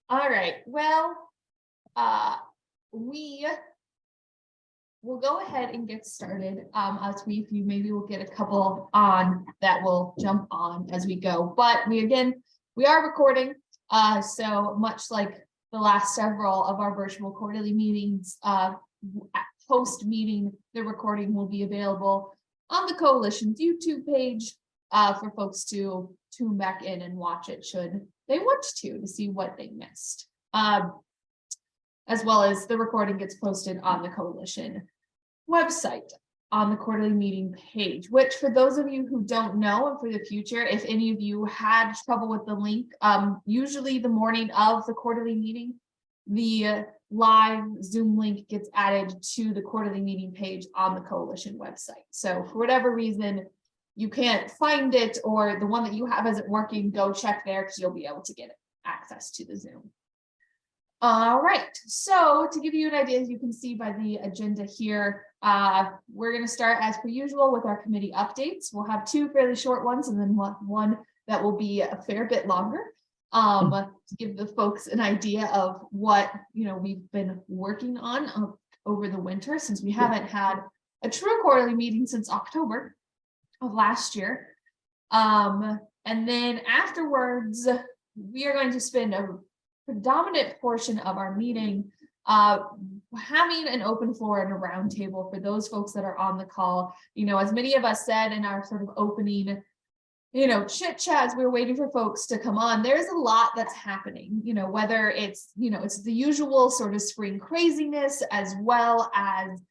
All right. Well, we will go ahead and get started. As we maybe we'll get a couple on that will jump on as we go. But we are recording. So much like the last several of our virtual quarterly meetings, post meeting, the recording will be available on the Coalition's YouTube page for folks to tune back in and watch it should they want to see what they missed. As well as the recording gets posted on the Coalition website on the quarterly meeting page, which for those of you who don't know and for the future, if any of you had trouble with the link, usually the morning of the quarterly meeting, the live Zoom link gets added to the quarterly meeting page on the Coalition website. So for whatever reason, you can't find it or the one that you have isn't working, go check there because you'll be able to get access to the Zoom. All right, so to give you an idea, as you can see by the agenda here, we're going to start as per usual with our committee updates. We'll have two fairly short ones and then one that will be a fair bit longer to give the folks an idea of what we've been working on over the winter, since we haven't had a true quarterly meeting since October of last year. And then afterwards, we are going to spend a predominant portion of our meeting having an open floor and a round table for those folks that are on the call. As many of us said in our sort of opening chit chats, we were waiting for folks to come on. There's a lot that's happening, whether it's it's the usual sort of spring craziness, as well as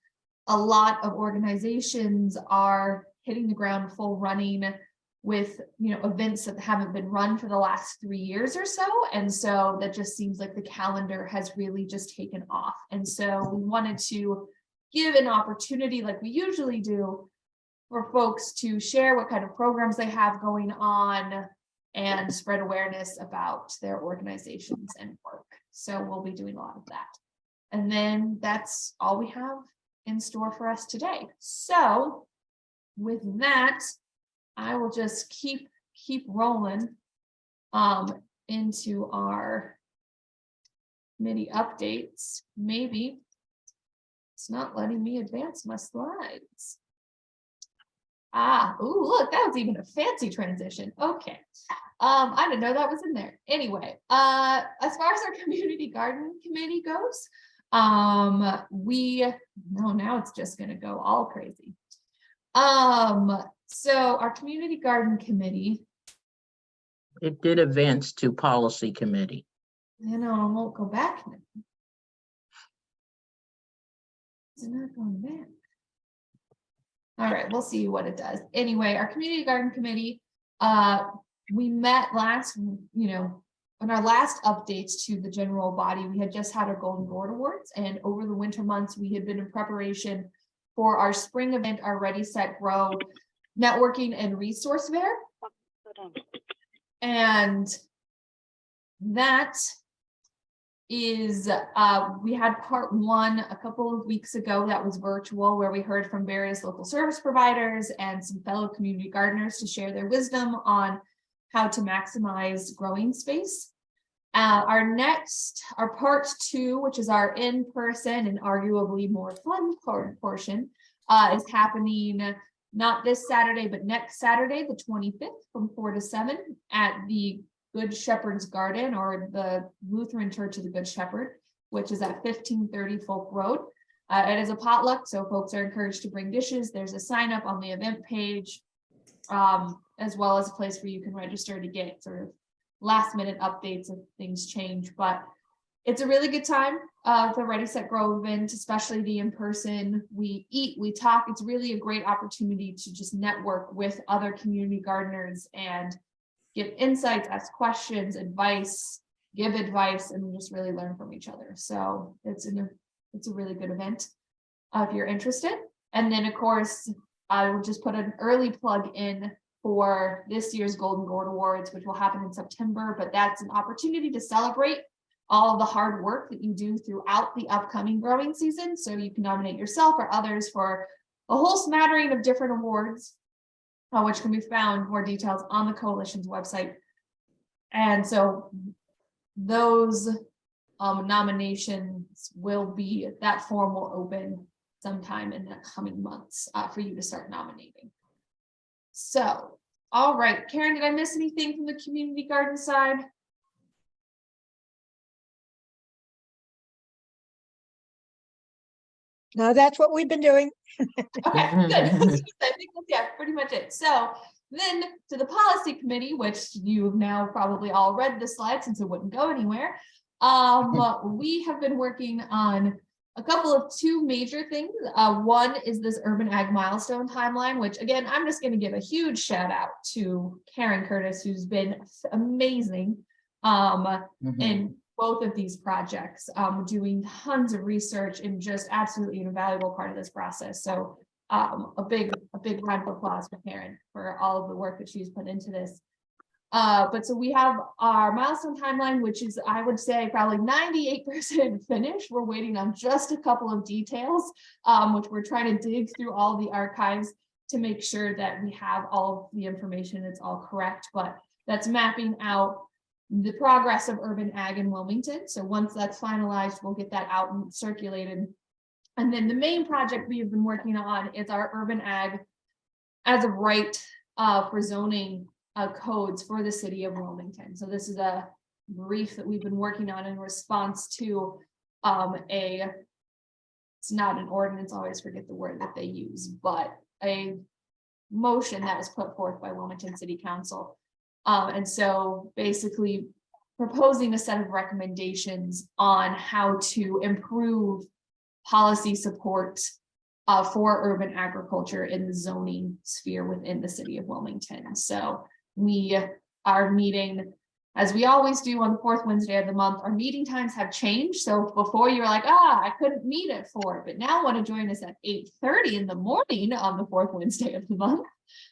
a lot of organizations are hitting the ground full running with events that haven't been run for the last 3 years or so. And so that just seems like the calendar has really just taken off. And so we wanted to give an opportunity, like we usually do, for folks to share what kind of programs they have going on and spread awareness about their organizations and work. So we'll be doing a lot of that. And then that's all we have in store for us today. So with that, I will just keep rolling into our committee updates. Maybe it's not letting me advance my slides. Ooh, look, that was even a fancy transition. Okay. I didn't know that was in there. Anyway, as far as our community garden committee goes, now it's just gonna go all crazy. So our community garden committee. It did advance to policy committee. I won't go back now. It's not going back. All right, we'll see what it does. Anyway, our community garden committee, we met on our last updates to the general body. We had just had our Golden Gourd Awards, and over the winter months, we had been in preparation for our spring event, our Ready, Set, Grow networking and resource fair. And that is, we had part one a couple of weeks ago that was virtual, where we heard from various local service providers and some fellow community gardeners to share their wisdom on how to maximize growing space. Our part two, which is our in-person and arguably more fun portion, is happening not this Saturday, but next Saturday, the 25th, from 4 to 7 at the Good Shepherd's Garden, or the Lutheran Church of the Good Shepherd, which is at 1530 Folk Road. It is a potluck, so folks are encouraged to bring dishes. There's a sign up on the event page, as well as a place where you can register to get sort of last minute updates if things change. But it's a really good time. The Ready, Set, Grow event, especially the in-person. We eat, we talk. It's really a great opportunity to just network with other community gardeners and give insights, ask questions, advice, give advice, and just really learn from each other. So it's a really good event if you're interested. And then, of course, I will just put an early plug in for this year's Golden Gourd Awards, which will happen in September. But that's an opportunity to celebrate all of the hard work that you do throughout the upcoming growing season. So you can nominate yourself or others for a whole smattering of different awards, which can be found more details on the Coalition's website. And so those nominations will be, that form will open sometime in the coming months for you to start nominating. So, all right, Karen, did I miss anything from the community garden side? No, that's what we've been doing. Okay, good. I think that's, yeah, pretty much it. So then to the policy committee, which you've now probably all read the slide since it wouldn't go anywhere. We have been working on a couple of two major things. One is this urban ag milestone timeline, which again, I'm just going to give a huge shout out to Karen Curtis, who's been amazing in both of these projects, doing tons of research and just absolutely an invaluable part of this process. So a big round of applause for Karen for all of the work that she's put into this. But so we have our milestone timeline, which is, I would say, probably 98% finished. We're waiting on just a couple of details, which we're trying to dig through all the archives to make sure that we have all of the information, it's all correct. But that's mapping out the progress of urban ag in Wilmington. So once that's finalized, we'll get that out and circulated. And then the main project we've been working on is our urban ag as of right for zoning codes for the city of Wilmington. So this is a brief that we've been working on in response to it's not an ordinance, I always forget the word that they use, but a motion that was put forth by Wilmington City Council. And so basically proposing a set of recommendations on how to improve policy support for urban agriculture in the zoning sphere within the city of Wilmington. So we are meeting, as we always do, on the fourth Wednesday of the month. Our meeting times have changed. So before you were like, I couldn't meet at 4, but now want to join us at 8:30 in the morning on the fourth Wednesday of the month.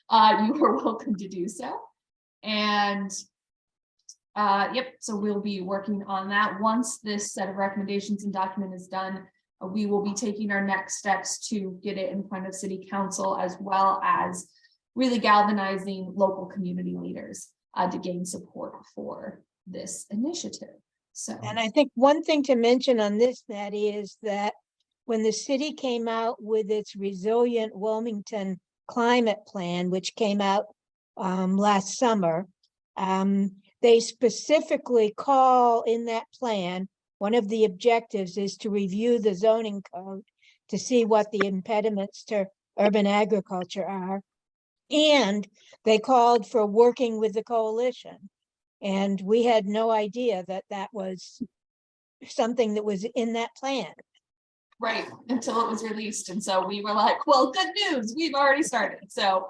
You are welcome to do so. And yep, so we'll be working on that. Once this set of recommendations and document is done, we will be taking our next steps to get it in front of city council, as well as really galvanizing local community leaders to gain support for this initiative. So, And I think one thing to mention on this, Maddie, is that when the city came out with its Resilient Wilmington Climate Plan, which came out last summer, they specifically call in that plan, one of the objectives is to review the zoning code to see what the impediments to urban agriculture are. And they called for working with the coalition. And we had no idea that that was something that was in that plan. right, until it was released. And so we were like, well, good news, we've already started. So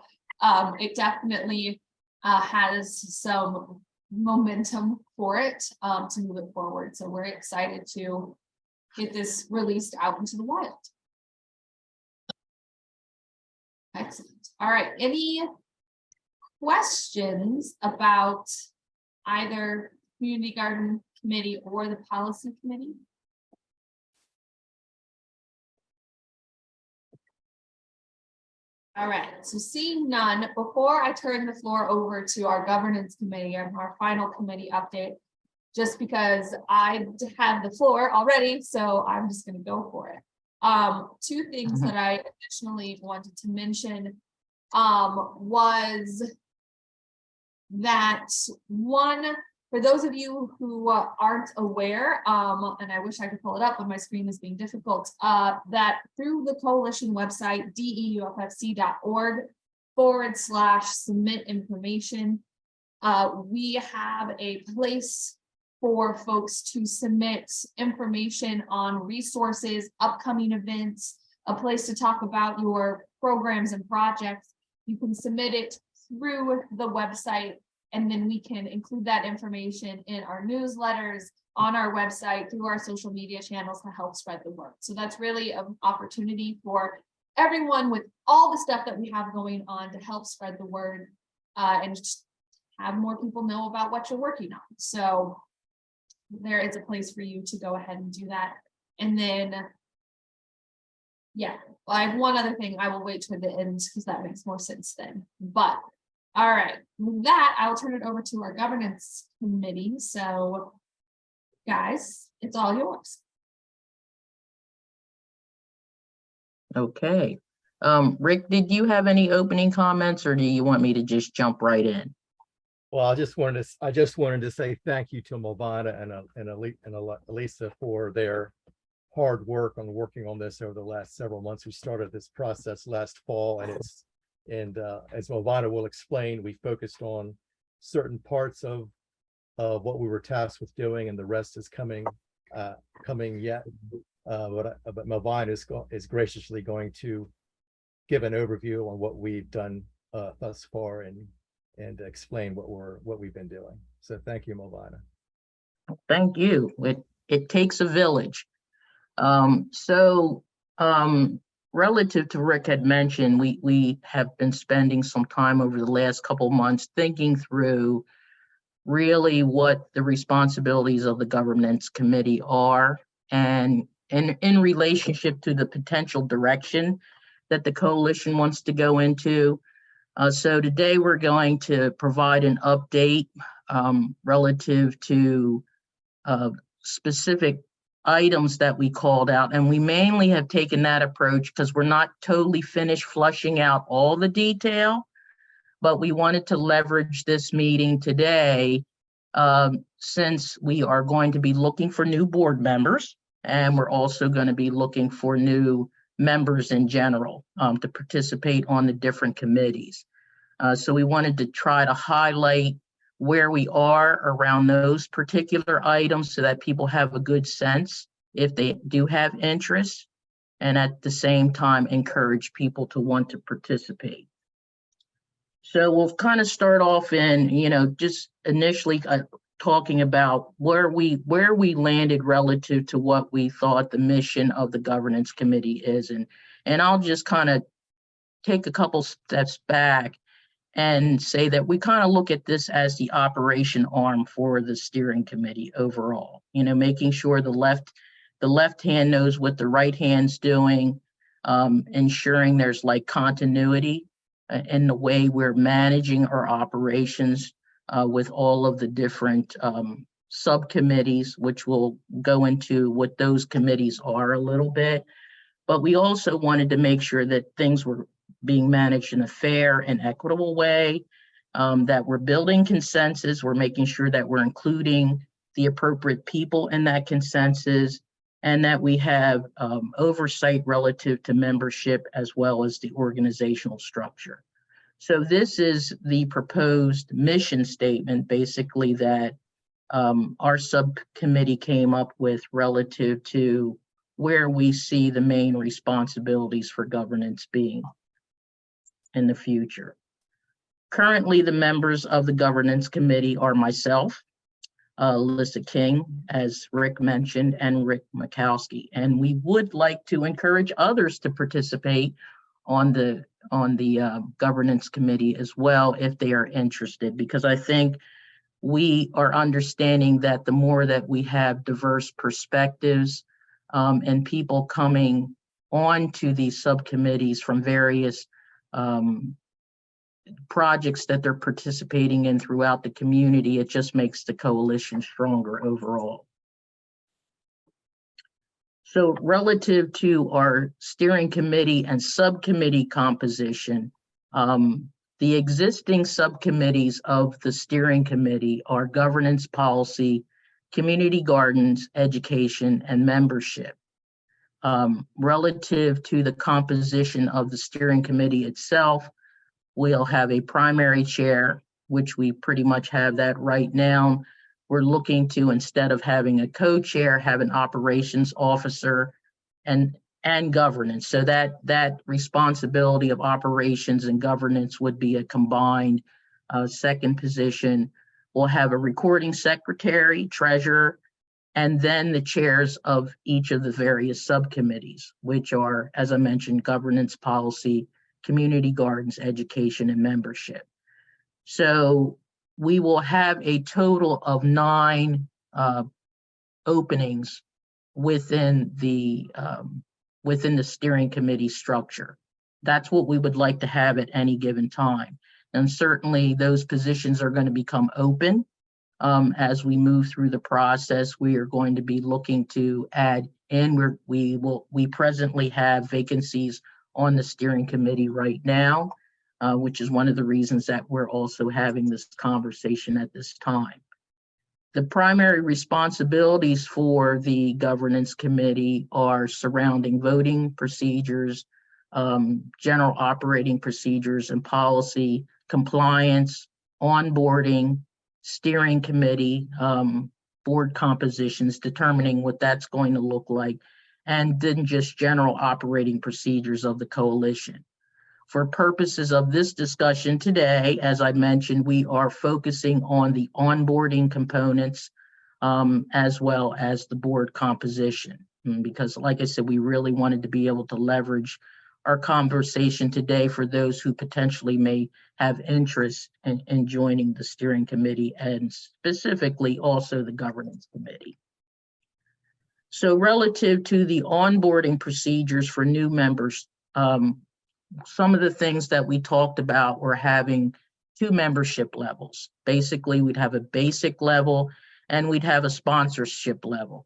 it definitely has some momentum for it to move it forward. So we're excited to get this released out into the wild. Excellent. All right, any questions about either community garden committee or the policy committee? All right, so seeing none, before I turn the floor over to our governance committee and our final committee update, just because I have the floor already, so I'm just going to go for it. Two things that I additionally wanted to mention was that one, for those of you who aren't aware, and I wish I could pull it up, but my screen is being difficult, that through the coalition website, DEUFFC.org/submit information, we have a place for folks to submit information on resources, upcoming events, a place to talk about your programs and projects. You can submit it through the website, and then we can include that information in our newsletters, on our website, through our social media channels to help spread the word. So that's really an opportunity for everyone with all the stuff that we have going on to help spread the word and just have more people know about what you're working on. So there is a place for you to go ahead and do that. And then, yeah, I have one other thing. I will wait toward the end because that makes more sense then. But all right, with that, I'll turn it over to our governance committee. So guys, it's all yours. Okay. Rick, did you have any opening comments, or do you want me to just jump right in? Well, I just wanted to say thank you to Movana and Elisa for their hard work on working on this over the last several months. We started this process last fall, and as Movana will explain, we focused on certain parts of what we were tasked with doing, and the rest is coming yet. But Movana is graciously going to give an overview on what we've done thus far and explain what we've been doing. So thank you, Movana. Thank you. It takes a village. Relative to Rick had mentioned, we have been spending some time over the last couple of months thinking through really what the responsibilities of the governance committee are, and in relationship to the potential direction that the coalition wants to go into. So today we're going to provide an update relative to specific items that we called out. And we mainly have taken that approach because we're not totally finished flushing out all the detail, but we wanted to leverage this meeting today since we are going to be looking for new board members, and we're also going to be looking for new members in general to participate on the different committees. So we wanted to try to highlight where we are around those particular items so that people have a good sense if they do have interest, and at the same time encourage people to want to participate. So we'll kind of start off in, just initially talking about where we landed relative to what we thought the mission of the governance committee is. And I'll just kind of take a couple steps back and say that we kind of look at this as the operation arm for the steering committee overall, making sure the left hand knows what the right hand's doing, ensuring there's like continuity in the way we're managing our operations with all of the different subcommittees, which we'll go into what those committees are a little bit. But we also wanted to make sure that things were being managed in a fair and equitable way, that we're building consensus, we're making sure that we're including the appropriate people in that consensus, and that we have oversight relative to membership as well as the organizational structure. So this is the proposed mission statement, basically, that our subcommittee came up with relative to where we see the main responsibilities for governance being in the future. Currently, the members of the governance committee are myself, Alyssa King, as Rick mentioned, and Rick Makowski. And we would like to encourage others to participate on the governance committee as well if they are interested, because I think we are understanding that the more that we have diverse perspectives and people coming on to these subcommittees from various projects that they're participating in throughout the community, it just makes the coalition stronger overall. So relative to our steering committee and subcommittee composition, the existing subcommittees of the steering committee are governance policy, community gardens, education, and membership. Relative to the composition of the steering committee itself, we'll have a primary chair, which we pretty much have that right now. We're looking to, instead of having a co-chair, have an operations officer and governance. So that responsibility of operations and governance would be a combined second position. We'll have a recording secretary, treasurer, and then the chairs of each of the various subcommittees, which are, as I mentioned, governance policy, community gardens, education, and membership. So we will have a total of 9 openings within the steering committee structure. That's what we would like to have at any given time. And certainly those positions are going to become open As we move through the process, we are going to be looking to add in, we presently have vacancies on the steering committee right now, which is one of the reasons that we're also having this conversation at this time. The primary responsibilities for the governance committee are surrounding voting procedures, general operating procedures and policy, compliance, onboarding, steering committee, board compositions, determining what that's going to look like, and then just general operating procedures of the coalition. For purposes of this discussion today, as I mentioned, we are focusing on the onboarding components as well as the board composition. Because like I said, we really wanted to be able to leverage our conversation today for those who potentially may have interest in joining the steering committee and specifically also the governance committee. So relative to the onboarding procedures for new members, some of the things that we talked about were having 2 membership levels. Basically, we'd have a basic level and we'd have a sponsorship level.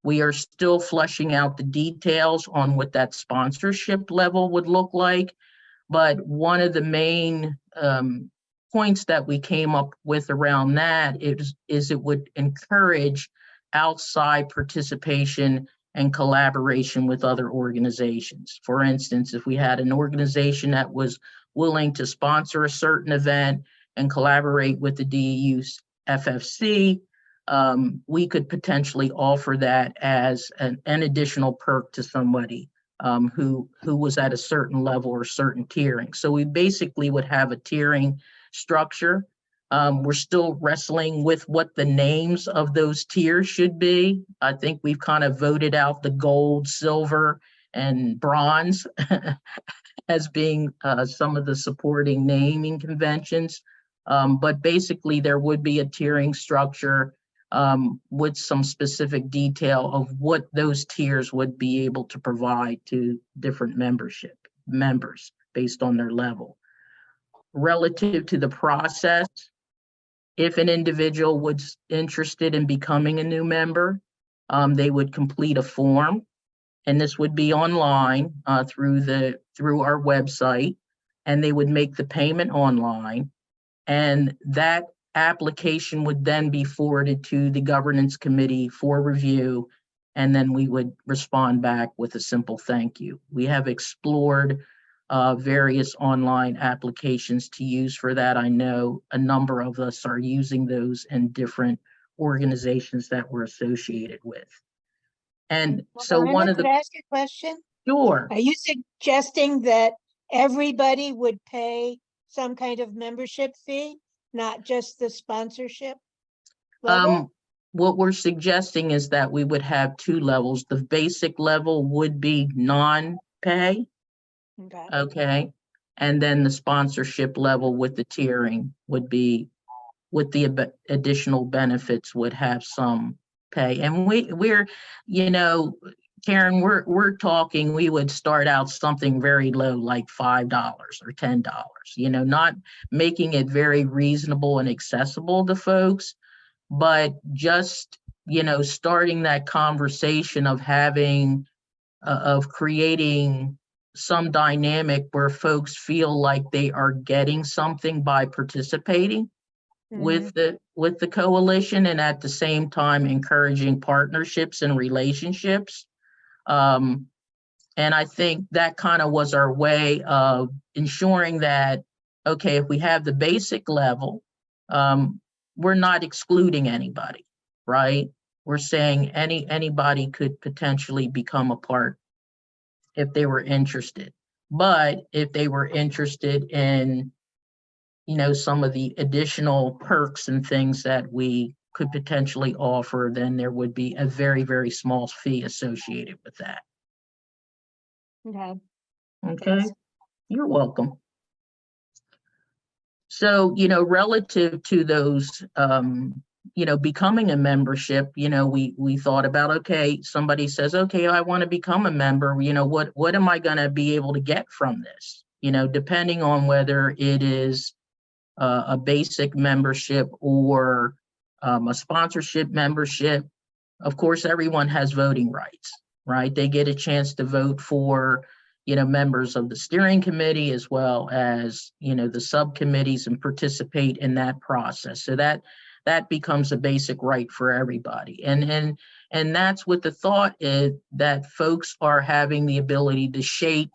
We are still fleshing out the details on what that sponsorship level would look like, but one of the main points that we came up with around that is it would encourage outside participation and collaboration with other organizations. For instance, if we had an organization that was willing to sponsor a certain event and collaborate with the DEUFFC, we could potentially offer that as an additional perk to somebody who was at a certain level or certain tiering. So we basically would have a tiering structure. We're still wrestling with what the names of those tiers should be. I think we've kind of voted out the gold, silver, and bronze as being some of the supporting naming conventions. But basically there would be a tiering structure with some specific detail of what those tiers would be able to provide to different members based on their level. Relative to the process, if an individual was interested in becoming a new member, they would complete a form, and this would be online through our website, and they would make the payment online, and that application would then be forwarded to the governance committee for review, and then we would respond back with a simple thank you. We have explored various online applications to use for that. I know a number of us are using those in different organizations that we're associated with. And so one of Could the— I ask a question? Sure. Are you suggesting that everybody would pay some kind of membership fee, not just the sponsorship level? What we're suggesting is that we would have 2 levels. The basic level would be non-pay. Okay. And then the sponsorship level with the tiering would be with the additional benefits would have some pay. And we're, you know, Karen, we're talking, we would start out something very low, like $5 or $10, you know, not making it very reasonable and accessible to folks, but just, you know, starting that conversation of having, of creating some dynamic where folks feel like they are getting something by participating with the coalition, and at the same time encouraging partnerships and relationships. And I think that kind of was our way of ensuring that, okay, if we have the basic level, we're not excluding anybody, right? We're saying anybody could potentially become a part if they were interested. But if they were interested in, you know, some of the additional perks and things that we could potentially offer, then there would be a very, very small fee associated with that. Okay. Okay, Thanks. you're welcome. So, you know, relative to those, you know, becoming a membership, you know, we thought about, okay, somebody says, okay, I want to become a member, you know, what am I going to be able to get from this? You know, depending on whether it is a basic membership or a sponsorship membership. Of course, everyone has voting rights, right? They get a chance to vote for, members of the steering committee as well as, the subcommittees and participate in that process. So that becomes a basic right for everybody. And that's what the thought is, that folks are having the ability to shape,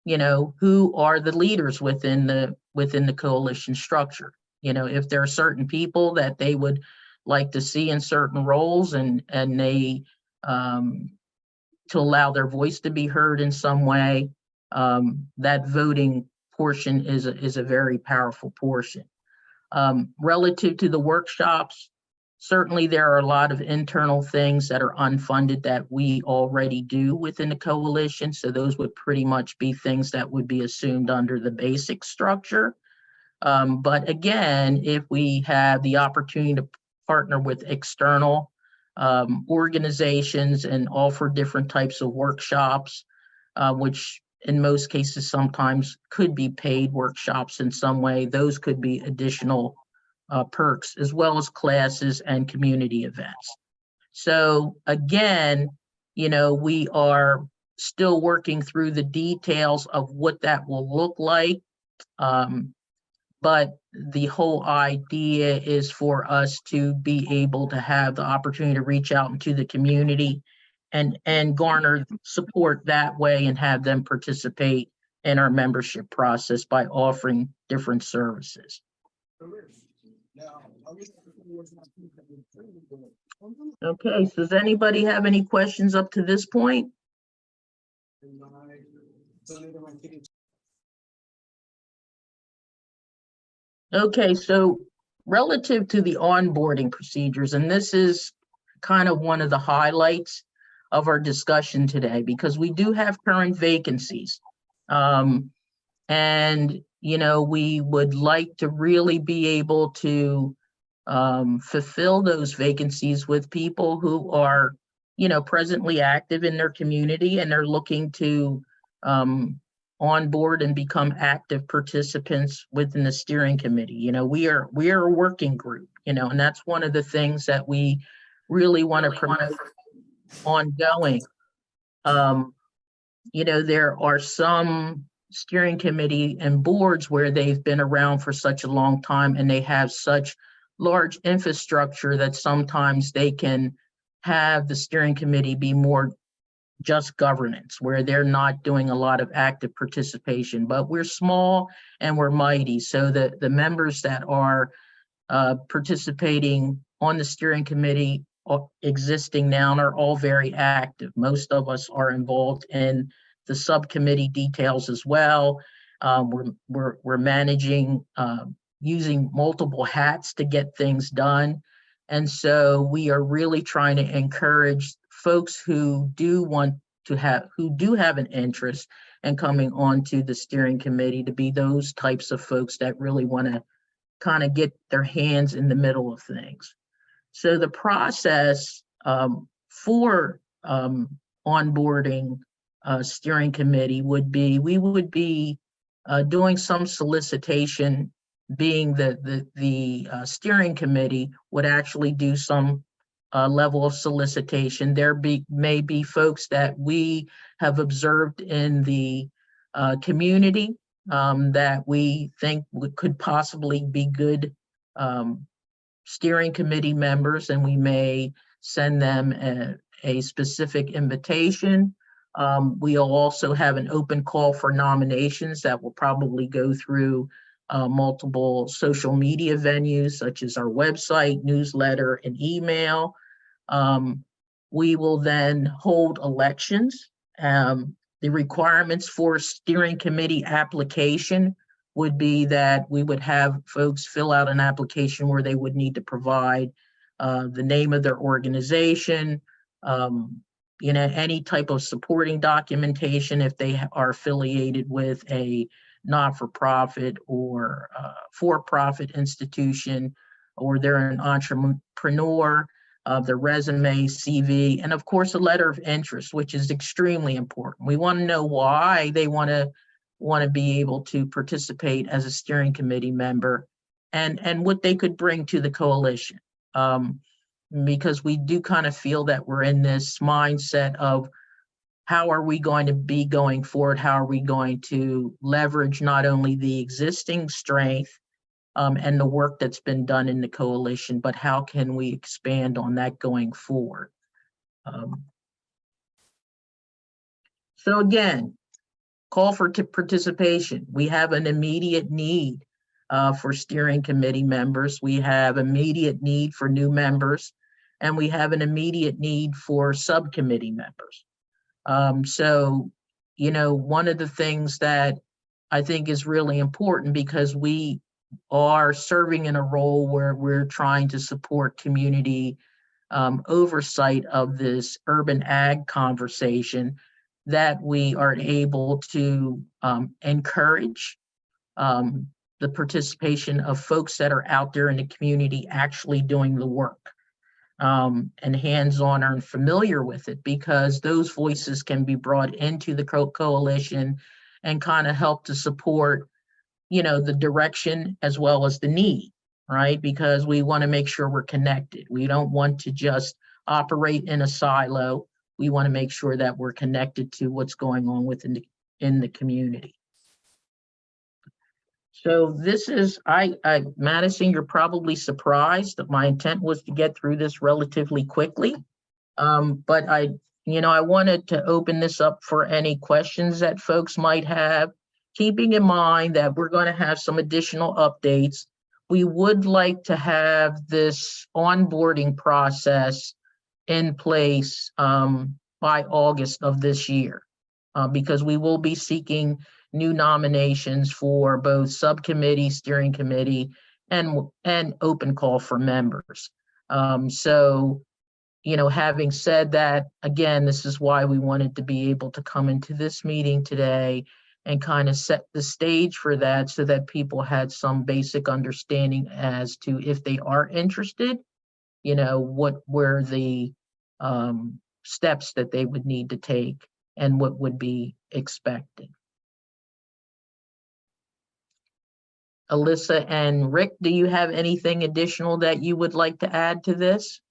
who are the leaders within the coalition structure. If there are certain people that they would like to see in certain roles and they to allow their voice to be heard in some way, that voting portion is a very powerful portion. Relative to the workshops, certainly there are a lot of internal things that are unfunded that we already do within the coalition. So those would pretty much be things that would be assumed under the basic structure. But again, if we have the opportunity to partner with external organizations and offer different types of workshops, which in most cases sometimes could be paid workshops in some way, those could be additional perks, as well as classes and community events. So again, we are still working through the details of what that will look like. But the whole idea is for us to be able to have the opportunity to reach out into the community and garner support that way and have them participate in our membership process by offering different services. Okay, so does anybody have any questions up to this point? Okay, so relative to the onboarding procedures, and this is kind of one of the highlights of our discussion today, because we do have current vacancies. And, we would like to really be able to fulfill those vacancies with people who are, presently active in their community and they're looking to onboard and become active participants within the steering committee. We are a working group, and that's one of the things that we really want to promote ongoing. There are some steering committee and boards where they've been around for such a long time and they have such large infrastructure that sometimes they can have the steering committee be more just governance, where they're not doing a lot of active participation. But we're small and we're mighty, so that the members that are participating on the steering committee existing now are all very active. Most of us are involved in the subcommittee details as well. We're managing using multiple hats to get things done. And so we are really trying to encourage folks who do have an interest in coming onto the steering committee to be those types of folks that really want to kind of get their hands in the middle of things. So the process for onboarding steering committee would be, we would be doing some solicitation, being the steering committee would actually do some level of solicitation. There may be folks that we have observed in the community that we think could possibly be good steering committee members, and we may send them a specific invitation. We'll also have an open call for nominations that will probably go through multiple social media venues, such as our website, newsletter, and email. We will then hold elections. The requirements for steering committee application would be that we would have folks fill out an application where they would need to provide the name of their organization, any type of supporting documentation if they are affiliated with a not-for-profit or for-profit institution, or they're an entrepreneur, their resume, CV, and of course a letter of interest, which is extremely important. We want to know why they want to be able to participate as a steering committee member, and what they could bring to the coalition. because we do kind of feel that we're in this mindset of how are we going to be going forward? How are we going to leverage not only the existing strength and the work that's been done in the coalition, but how can we expand on that going forward? So again, call for participation. We have an immediate need for steering committee members. We have immediate need for new members, and we have an immediate need for subcommittee members. So, you know, one of the things that I think is really important, because we are serving in a role where we're trying to support community oversight of this urban ag conversation, that we are able to encourage the participation of folks that are out there in the community actually doing the work and hands-on and familiar with it, because those voices can be brought into the coalition and kind of help to support, you know, the direction as well as the need, right? Because we want to make sure we're connected. We don't want to just operate in a silo. We want to make sure that we're connected to what's going on within the community. So this is, Madison, you're probably surprised that my intent was to get through this relatively quickly. But I wanted to open this up for any questions that folks might have, keeping in mind that we're going to have some additional updates. We would like to have this onboarding process in place by August of this year, because we will be seeking new nominations for both subcommittee, steering committee, and open call for members. So, you know, having said that, again, this is why we wanted to be able to come into this meeting today and kind of set the stage for that, so that people had some basic understanding as to, if they are interested, you know, what were the steps that they would need to take and what would be expected. Alyssa and Rick, do you have anything additional that you would like to add to this?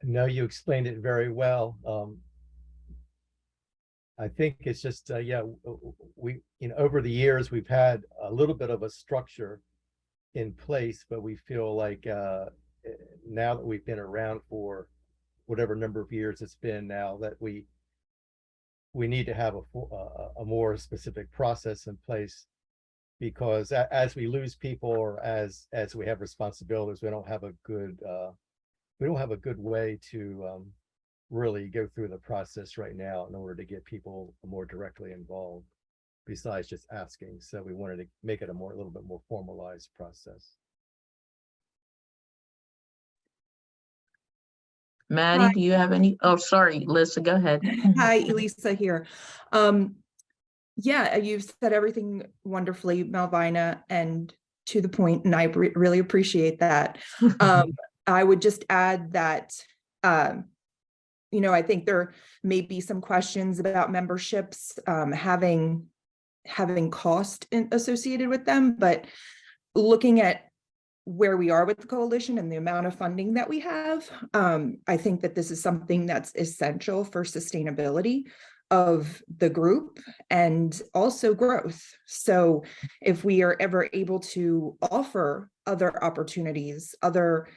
No, you explained it very well. I think it's just, yeah, we, you know, over the years, we've had a little bit of a structure in place, but we feel like now that we've been around for whatever number of years it's been now, that we need to have a more specific process in place, because as we lose people, or as we have responsibilities, we don't have a good way to really go through the process right now in order to get people more directly involved, besides just asking. So we wanted to make it a little bit more formalized process. Maddie, Hi. do you have any? Oh, sorry, Alyssa, go ahead. Hi, Elisa here. Yeah, you've said everything wonderfully, Malvina, and to the point, and I really appreciate that. I would just add that, you know, I think there may be some questions about memberships having cost associated with them, but looking at where we are with the coalition and the amount of funding that we have, I think that this is something that's essential for sustainability of the group and also growth. So if we are ever able to offer other opportunities, other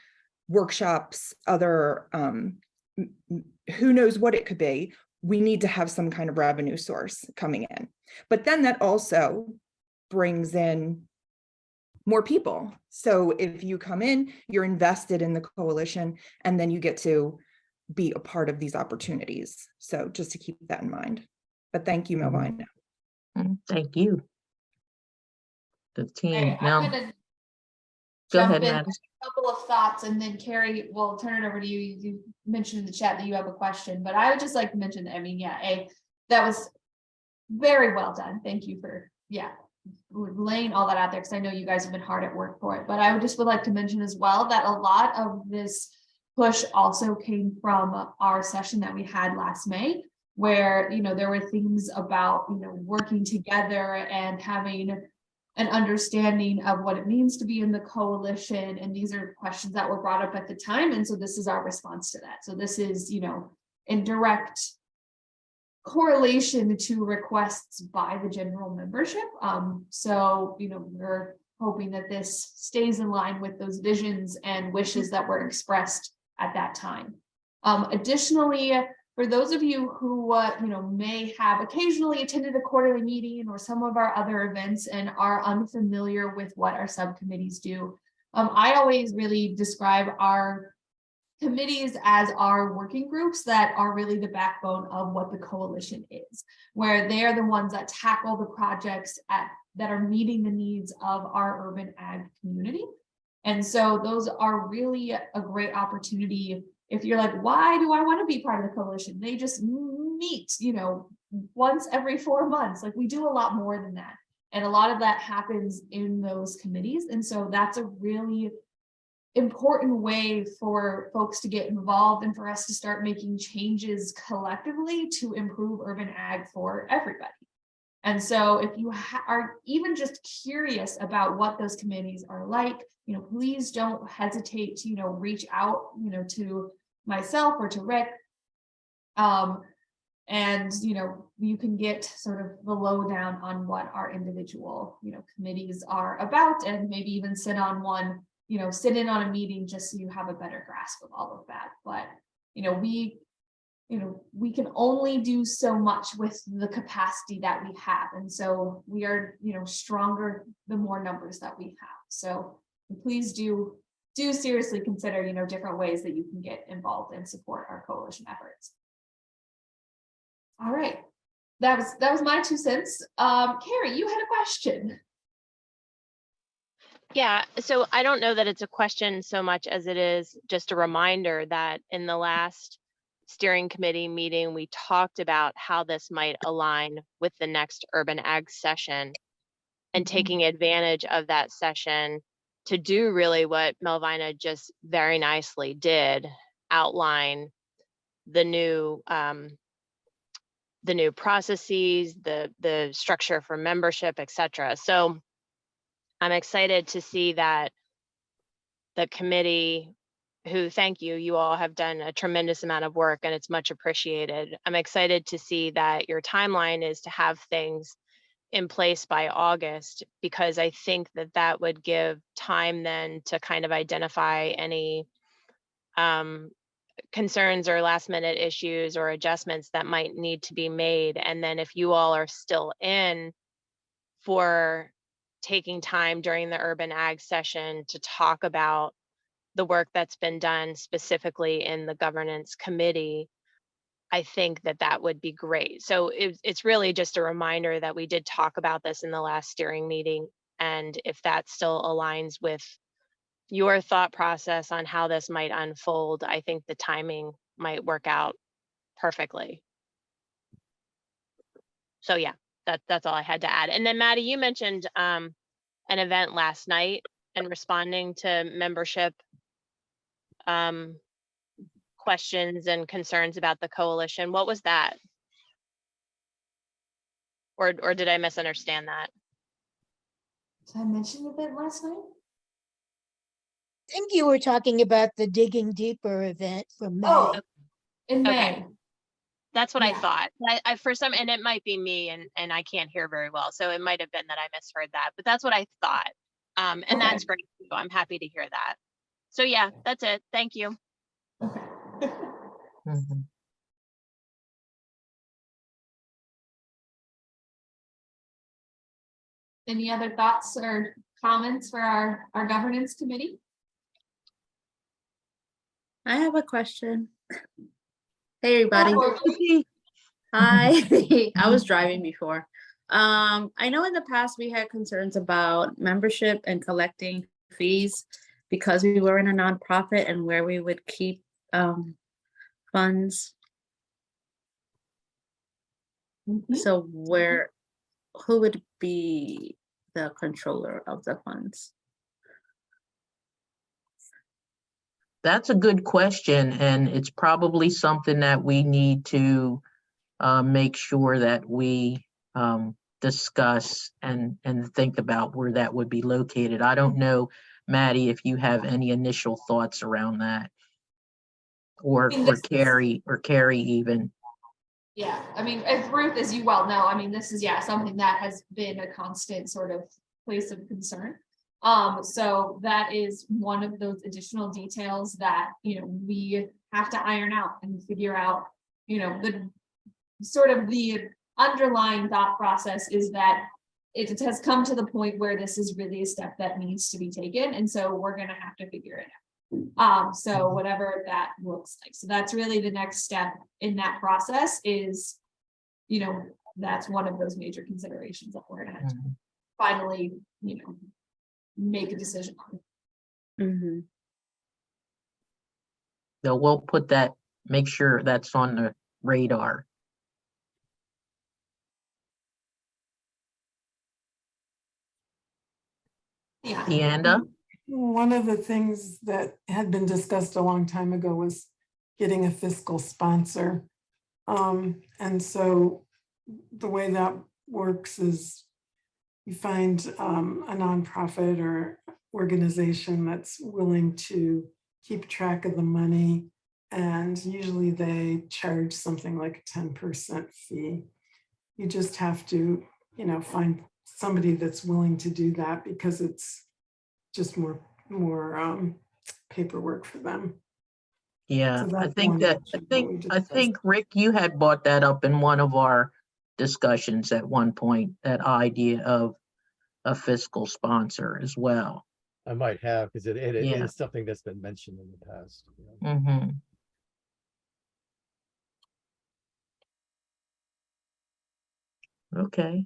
workshops, other who knows what it could be, we need to have some kind of revenue source coming in. But then that also brings in more people. So if you come in, you're invested in the coalition, and then you get to be a part of these opportunities. So just to keep that in mind. But thank you, Malvina. Thank you. The team. I'm Now, gonna go jump ahead, in Madison. with a couple of thoughts, and then Carrie, we'll turn it over to you. You mentioned in the chat that you have a question, but I would just like to mention, I mean, yeah, that was very well done. Thank you for, laying all that out there, because I know you guys have been hard at work for it. But I would like to mention as well that a lot of this push also came from our session that we had last May, where, you know, there were things about, you know, working together and having an understanding of what it means to be in the coalition. And these are questions that were brought up at the time. And so this is our response to that. So this is, in direct correlation to requests by the general membership. So, we're hoping that this stays in line with those visions and wishes that were expressed at that time. Additionally, for those of you who may have occasionally attended a quarterly meeting or some of our other events and are unfamiliar with what our subcommittees do, I always really describe our committees as our working groups that are really the backbone of what the coalition is, where they are the ones that tackle the projects that are meeting the needs of our urban ag community. And so those are really a great opportunity. If you're like, why do I want to be part of the coalition? They just meet, once every 4 months. Like, we do a lot more than that. And a lot of that happens in those committees. And so that's a really important way for folks to get involved and for us to start making changes collectively to improve urban ag for everybody. And so if you are even just curious about what those committees are like, please don't hesitate to, reach out, to myself or to Rick. And, you can get sort of the lowdown on what our individual, committees are about, and maybe even sit in on a meeting just so you have a better grasp of all of that. But, we can only do so much with the capacity that we have. And so we are, stronger the more numbers that we have. So please do seriously consider, different ways that you can get involved and support our coalition efforts. All right. That was my 2 cents. Carrie, you had a question. Yeah, so I don't know that it's a question so much as it is just a reminder that in the last steering committee meeting, we talked about how this might align with the next urban ag session, and taking advantage of that session to do really what Melvina just very nicely did, outline the new processes, the structure for membership, etc. So I'm excited to see that the committee, who, thank you, you all have done a tremendous amount of work and it's much appreciated. I'm excited to see that your timeline is to have things in place by August, because I think that would give time then to kind of identify any concerns or last minute issues or adjustments that might need to be made. And then if you all are still in for taking time during the urban ag session to talk about the work that's been done specifically in the governance committee, I think that would be great. So it's really just a reminder that we did talk about this in the last steering meeting. And if that still aligns with your thought process on how this might unfold, I think the timing might work out perfectly. So yeah, that's all I had to add. And then Maddie, you mentioned an event last night and responding to membership questions and concerns about the coalition. What was that? Or did I misunderstand that? Did I mention the event last night? I think you were talking about the Digging Deeper event from May. Oh, in May. Okay. That's what I Yeah. thought. I for some, and it might be me and I can't hear very well. So it might have been that I misheard that, but that's what I thought. And Okay. that's great too. I'm happy to hear that. So yeah, that's it. Thank you. Okay. Mhm. Any other thoughts or comments for our governance committee? I have a question. Hey, everybody. Oh, Hi. I was driving before. I know in the past we had concerns about membership and collecting fees because we were in a nonprofit and where we would keep funds. Mhm. So who would be the controller of the funds? That's a good question, and it's probably something that we need to make sure that we discuss and think about where that would be located. I don't know, Maddie, if you have any initial thoughts around that. Or I mean, this is- Carrie even. Yeah, I mean, as Ruth, as you well know, I mean, this is, yeah, something that has been a constant sort of place of concern. So that is one of those additional details that, you know, we have to iron out and figure out, you know, the sort of the underlying thought process is that it has come to the point where this is really a step that needs to be taken. And so we're gonna have to figure it out. So whatever that looks like. So that's really the next step in that process is, you know, that's one of those major considerations that we're gonna have to finally, you know, make a decision on. Mhm. So we'll put that, make sure that's on the radar. Yeah. Deanda? One of the things that had been discussed a long time ago was getting a fiscal sponsor. And so the way that works is you find a nonprofit or organization that's willing to keep track of the money. And usually they charge something like a 10% fee. You just have to, you know, find somebody that's willing to do that because it's just more paperwork for them. Yeah, So I that's think one that, option that we I discussed. think, Rick, you had brought that up in one of our discussions at one point, that idea of a fiscal sponsor as well. I might have, because it Yeah. is something that's been mentioned in the past. You know. Mm-hmm. Okay.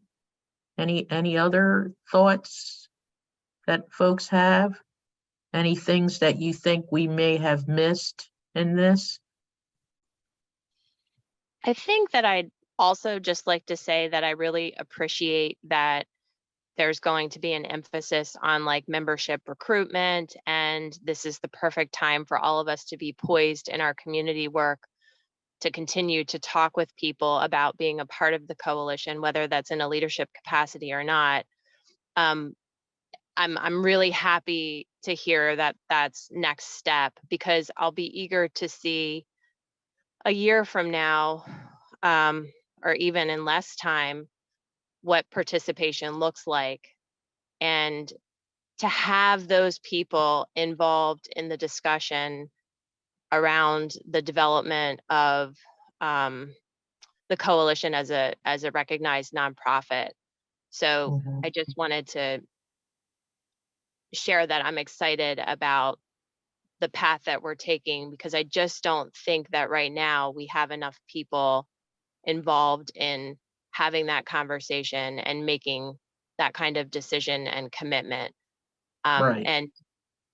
Any other thoughts that folks have? Any things that you think we may have missed in this? I think that I'd also just like to say that I really appreciate that there's going to be an emphasis on like membership recruitment, and this is the perfect time for all of us to be poised in our community work to continue to talk with people about being a part of the coalition, whether that's in a leadership capacity or not. I'm really happy to hear that that's next step, because I'll be eager to see a year from now, or even in less time, what participation looks like, and to have those people involved in the discussion around the development of the coalition as a recognized nonprofit. So Mhm. I just wanted to share that I'm excited about the path that we're taking, because I just don't think that right now we have enough people involved in having that conversation and making that kind of decision and commitment. Right. And,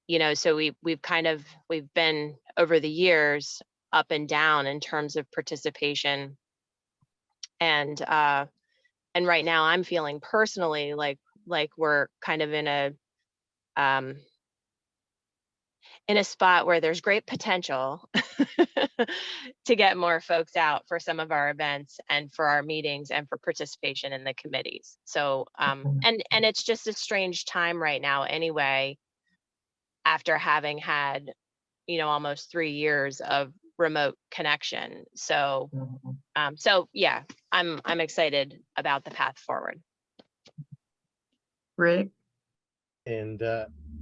you know, so we've been over the years up and down in terms of participation. And right now I'm feeling personally like we're kind of in a spot where there's great potential to get more folks out for some of our events and for our meetings and for participation in the committees. So, and it's just a strange time right now anyway, after having had, you know, almost 3 years of remote connection. So, Mhm. so yeah, I'm excited about the path forward. Rick? And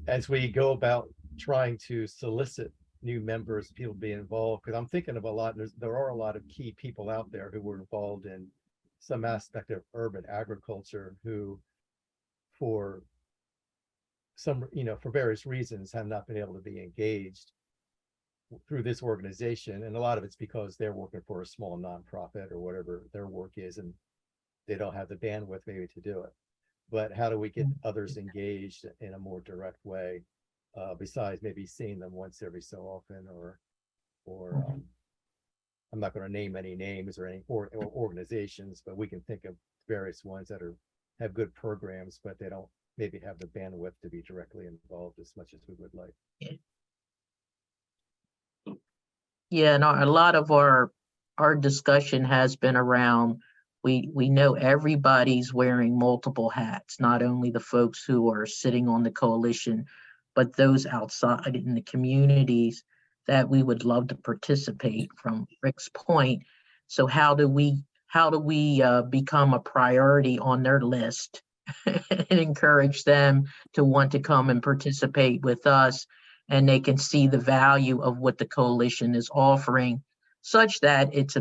as we go about trying to solicit new members, people be involved, because I'm thinking of a lot, there are a lot of key people out there who were involved in some aspect of urban agriculture who, for some, you know, for various reasons, have not been able to be engaged through this organization. And a lot of it's because they're working for a small nonprofit or whatever their work is, and they don't have the bandwidth maybe to do it. But how do we get others engaged in a more direct way, besides maybe seeing them once every so often, or I'm not going to name any names or any or organizations, but we can think of various ones that have good programs, but they don't maybe have the bandwidth to be directly involved as much as we would like. Yeah, and a lot of our discussion has been around we know everybody's wearing multiple hats, not only the folks who are sitting on the coalition, but those outside in the communities that we would love to participate, from Rick's point. So how do we become a priority on their list and encourage them to want to come and participate with us, and they can see the value of what the coalition is offering, such that it's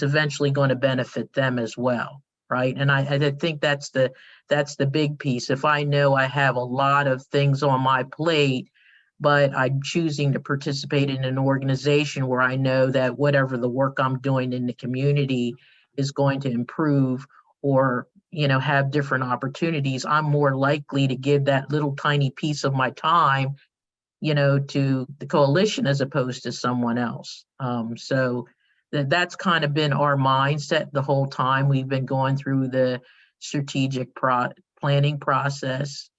eventually going to benefit them as well, right? And I think that's the big piece. If I know I have a lot of things on my plate, but I'm choosing to participate in an organization where I know that whatever the work I'm doing in the community is going to improve, or have different opportunities, I'm more likely to give that little tiny piece of my time to the coalition as opposed to someone else. So that's kind of been our mindset the whole time we've been going through the strategic planning process,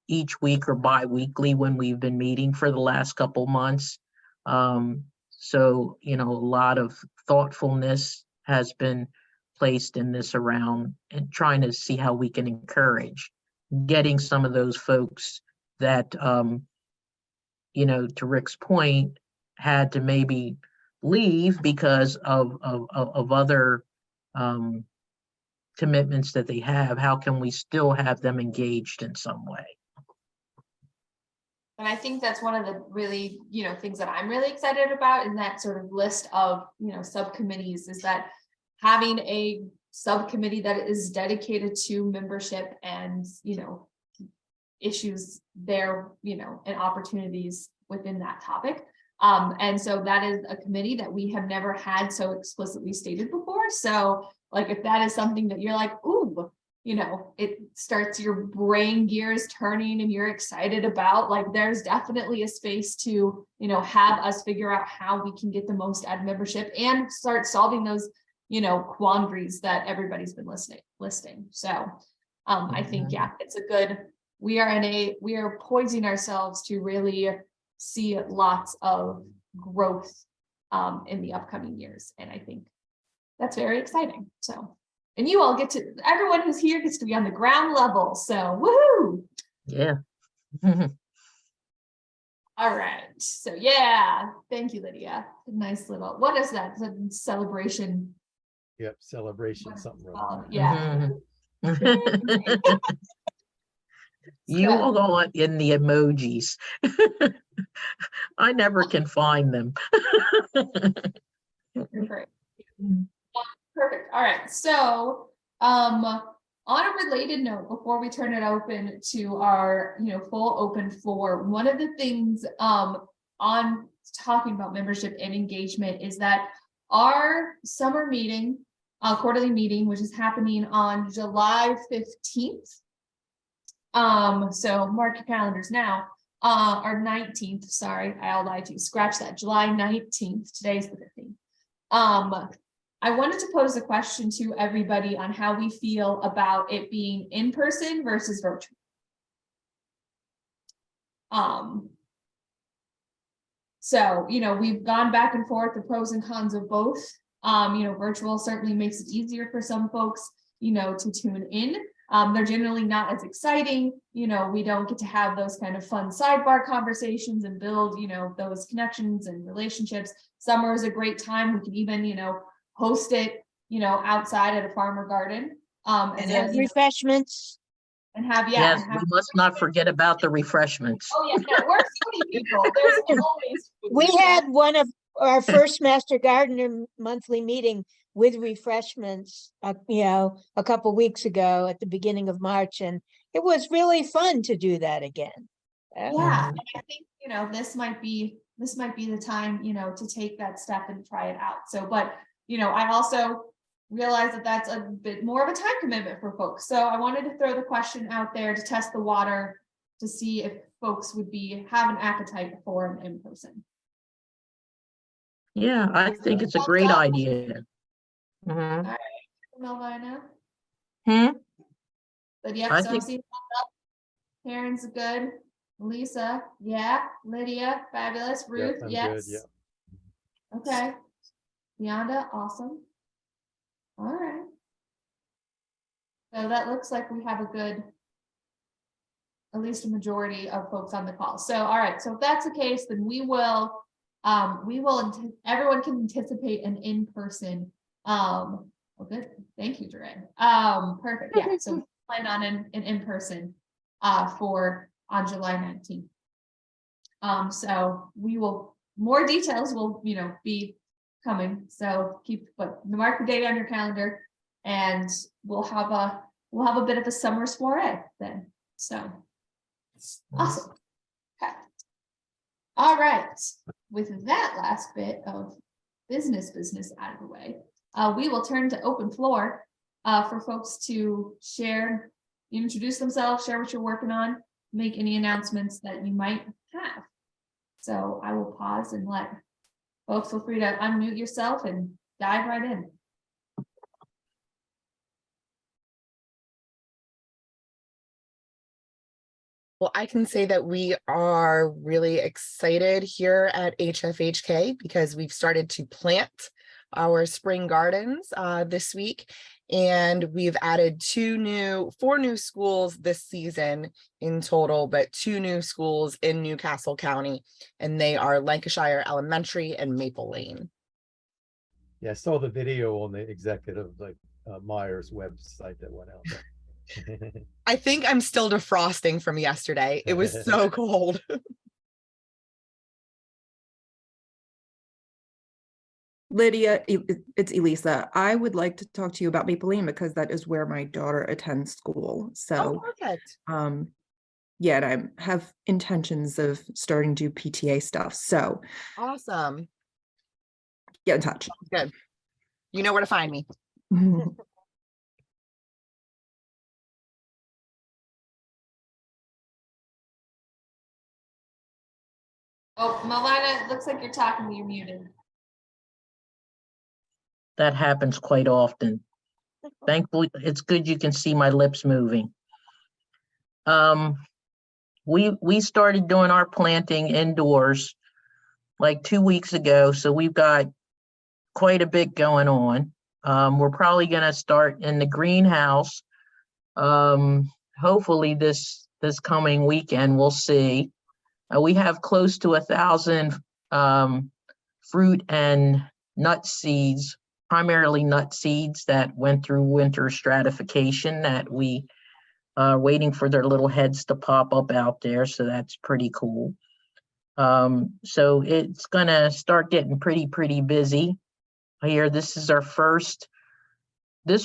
each week or bi-weekly when we've been meeting for the last couple months. So, a lot of thoughtfulness has been placed in this around and trying to see how we can encourage getting some of those folks that, to Rick's point, had to maybe leave because of other commitments that they have. How can we still have them engaged in some way? And I think that's one of the really, things that I'm really excited about in that sort of list of, subcommittees, is that having a subcommittee that is dedicated to membership and, issues there, and opportunities within that topic. And so that is a committee that we have never had so explicitly stated before. So like, if that is something that you're like, ooh, it starts your brain gears turning and you're excited about, like, there's definitely a space to, have us figure out how we can get the most out of membership and start solving those, quandaries that everybody's been listing. So I think, yeah, it's a good, we are poising ourselves to really see lots of growth in the upcoming years. And I think that's very exciting. So, and you all everyone who's here gets to be on the ground level. So, woohoo! Yeah. All right. So, yeah. Thank you, Lydia. Nice little, what is that? It's a celebration. Yep, celebration, something. Yeah. You all go in the emojis. I never can find them. Great. Perfect. All right. So, on a related note, before we turn it open to our, full open floor, one of the things on talking about membership and engagement is that our summer meeting, quarterly meeting, which is happening on July 15th. So mark your calendars now. Or 19th, sorry, I'll lie to you. Scratch that. July 19th. Today's the 15th. I wanted to pose a question to everybody on how we feel about it being in person versus virtual. So, we've gone back and forth, the pros and cons of both. Virtual certainly makes it easier for some folks, to tune in. They're generally not as exciting. We don't get to have those kind of fun sidebar conversations and build, those connections and relationships. Summer is a great time. We can even, host it, outside at a farmer garden. And have refreshments. And have, yes, we must not forget about the refreshments. Oh yeah, no, we're funny people. There's always food. We had one of our first Master Gardener monthly meeting with refreshments, a couple weeks ago at the beginning of March, and it was really fun to do that again. Yeah, and I think this might be the time to take that step and try it out. So, but I also realize that that's a bit more of a time commitment for folks. So I wanted to throw the question out there to test the water to see if folks would have an appetite for an in-person. Yeah, I think it's a great idea. All right, Melvina. But yep, I so think- see up. Karen's good. Lisa, yeah. Lydia, fabulous. Ruth, I'm yes. good, yeah. Okay. Yonda, awesome. All right. So that looks like we have a good, at least a majority of folks on the call. So, all right, so if that's the case, then everyone can anticipate an in-person, oh, good, thank you, Duran. Perfect, yeah, so plan on an in-person, on July 19th. So more details will, be coming, so mark the date on your calendar, and we'll have a bit of a summer soiree then, so. Awesome. Okay. All right. With that last bit of business out of the way, we will turn to open floor for folks to share, introduce themselves, share what you're working on, make any announcements that you might have. So I will pause and let folks feel free to unmute yourself and dive right in. Well, I can say that we are really excited here at HFHK because we've started to plant our spring gardens this week, and we've added 4 new schools this season in total, but 2 new schools in Newcastle County, and they are Lancashire Elementary and Maple Lane. Yeah, I saw the video on the executive Myers website that went out. I think I'm still defrosting from yesterday. It was so cold. Lydia, it's Elisa. I would like to talk to you about Maple Lane because that is where my daughter attends school. So, perfect. Yeah, and I have intentions of starting to do PTA stuff. So, Awesome. get in touch. Good. You know where to find me. Oh, Malvina, it looks like you're talking, but you're muted. That happens quite often. Thankfully, it's good you can see my lips moving. We started doing our planting indoors like 2 weeks ago, so we've got quite a bit going on. We're probably going to start in the greenhouse. Hopefully this coming weekend, we'll see. We have close to 1,000 fruit and nut seeds, primarily nut seeds that went through winter stratification that we are waiting for their little heads to pop up out there. So that's pretty cool. So it's gonna start getting pretty busy here. This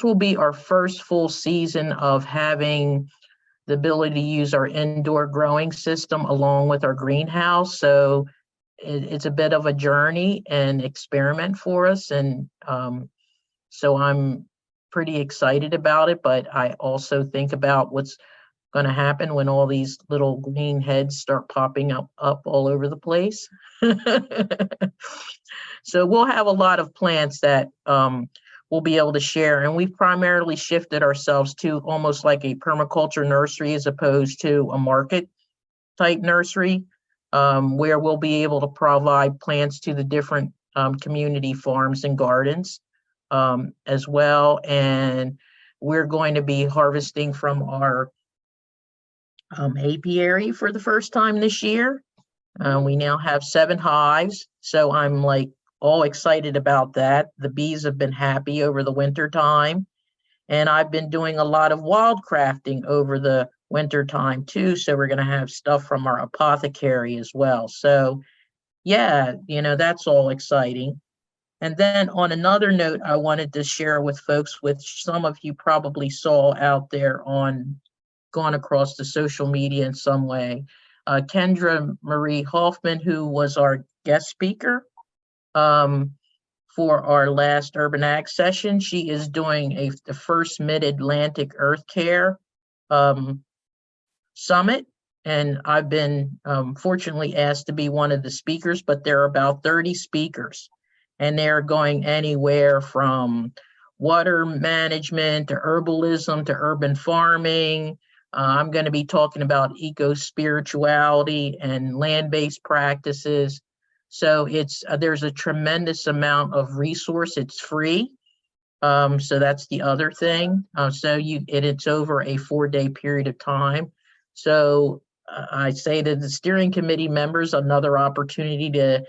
will be our first full season of having the ability to use our indoor growing system along with our greenhouse. So it's a bit of a journey and experiment for us. And so I'm pretty excited about it, but I also think about what's going to happen when all these little green heads start popping up all over the place. So we'll have a lot of plants that we'll be able to share. And we've primarily shifted ourselves to almost like a permaculture nursery as opposed to a market type nursery, where we'll be able to provide plants to the different community farms and gardens as well. And we're going to be harvesting from our apiary for the first time this year. We now have 7 hives. So I'm like all excited about that. The bees have been happy over the winter time. And I've been doing a lot of wild crafting over the winter time too. So we're going to have stuff from our apothecary as well. So yeah, that's all exciting. And then on another note, I wanted to share with folks, which some of you probably saw out there gone across the social media in some way. Kendra Marie Hoffman, who was our guest speaker for our last Urban Ag session, she is doing the first Mid-Atlantic Earth Care Summit. And I've been fortunately asked to be one of the speakers, but there are about 30 speakers. And they're going anywhere from water management to herbalism to urban farming. I'm going to be talking about eco-spirituality and land-based practices. So there's a tremendous amount of resource. It's free. So that's the other thing. So it's over a 4-day period of time. So I say to the steering committee members, another opportunity to